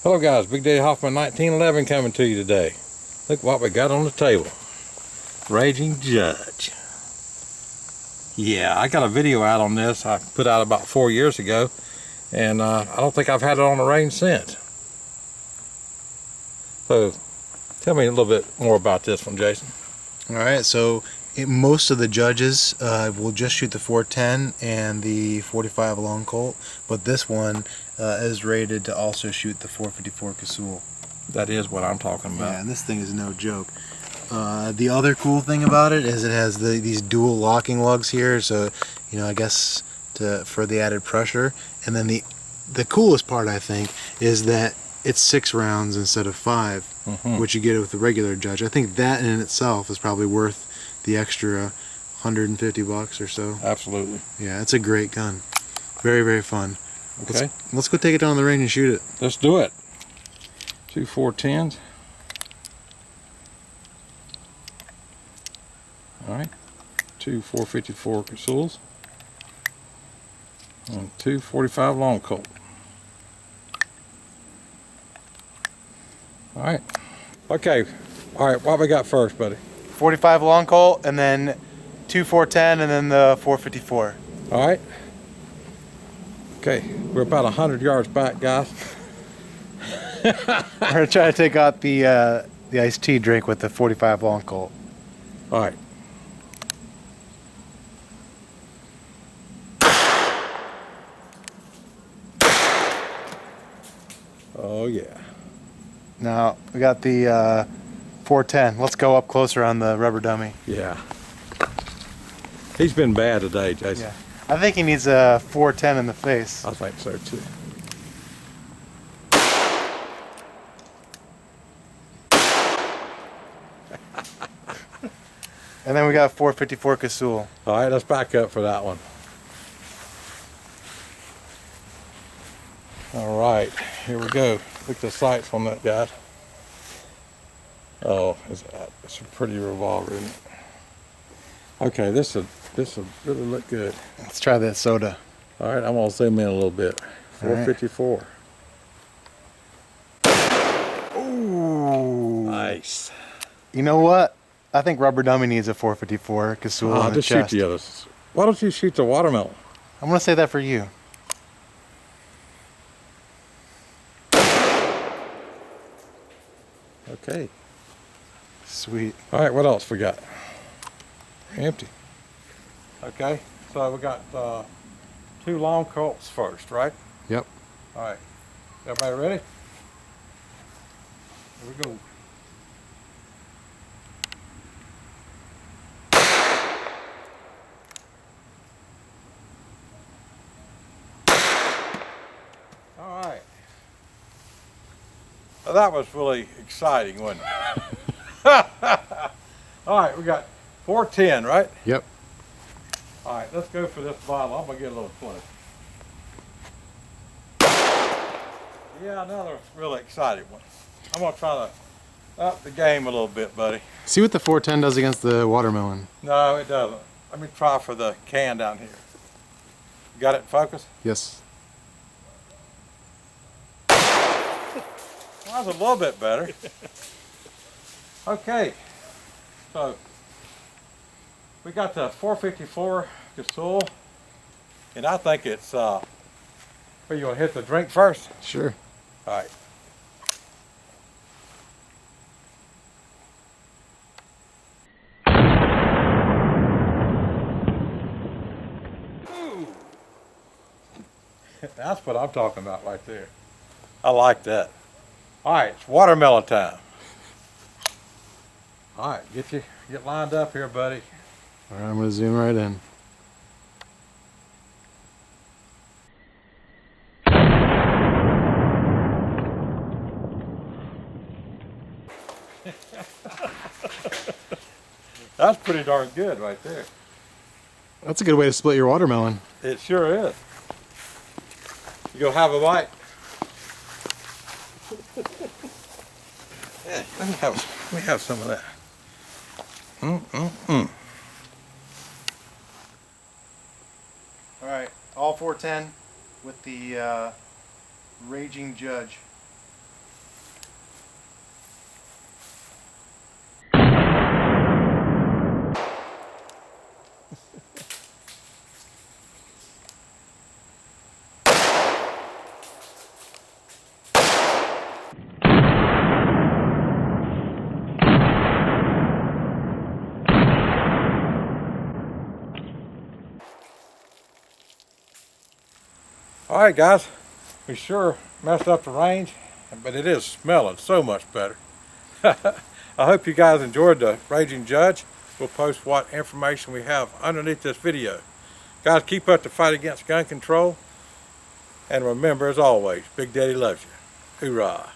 Hello guys, BigDaddyHoffman1911 coming to you today. Look what we got on the table. Raging Judge. Yeah, I got a video out on this I put out about 4 years ago, and I don't think I've had it on the range since. So, tell me a little bit more about this one, Jason. Alright, so most of the judges will just shoot the 410 and the 45 long Colt, but this one is rated to also shoot the 454 Casull. That is what I'm talking about. Yeah, and this thing is no joke. The other cool thing about it is it has these dual locking lugs here, so I guess for the added pressure. And then the coolest part, I think, is that it's 6 rounds instead of 5, which you get with the regular Judge. I think that in itself is probably worth the extra $150 or so. Absolutely. Yeah, it's a great gun. Very, very fun. Okay. Let's go take it down the range and shoot it. Let's do it. 2 410s. Alright. 2 454 Casulls. And 2 45 long Colt. Alright. Okay. Alright, what we got first, buddy? 45 long Colt, and then 2 410, and then the 454. Alright. Okay, we're about 100 yards back, guys. We're gonna try to take out the iced tea drink with the 45 long Colt. Alright. Oh yeah. Now we got the 410. Let's go up closer on the rubber dummy. Yeah. He's been bad today, Jason. Yeah. I think he needs a 410 in the face. I think so too. And then we got 454 Casull. All right, let's back up for that one. All right, here we go. Look at the sights on that guy. Oh, it's a pretty revolver, isn't it? Okay, this will really look good. Let's try that soda. All right, I'm gonna zoom in a little bit. 454. Ooh. Nice. You know what? I think rubber dummy needs a 454 Casull on the just chest. shoot the others. Why don't you shoot the watermelon? I'm gonna say that for you. Okay. Sweet. All right, what else we got? Empty. Okay, so we got 2 long Colts first, right? Yep. All right, everybody ready? Here we go. All right. Well, that was really exciting, wasn't it? All right, we got 410, right? Yep. All right, let's go for this bottle. I'm gonna get a little close. Yeah, another really exciting one. I'm gonna try to up the game a little bit, buddy. See what the 410 does against the watermelon. No, it doesn't. Let me try for the can down here. Got it in focus? Yes. Well, that was a little bit better. Okay, so we got the 454 Casull, and I think it's, well, you gonna hit the drink first? Sure. All right. Ooh. That's what I'm talking about right there. I like that. All right, it's watermelon time. All right, get lined up here, buddy. All right, I'm gonna zoom right in. That's pretty darn good right there. That's a good way to split your watermelon. It sure is. You go have a bite. Yeah, let me have some of that. All right, all 410 with the Raging Judge. Alright guys, we sure messed up the range, but it is smelling so much better. I hope you guys enjoyed the Raging Judge. We'll post what information we have underneath this video. Guys, keep up the fight against gun control. And remember, as always, Big Daddy loves you. Hoorah.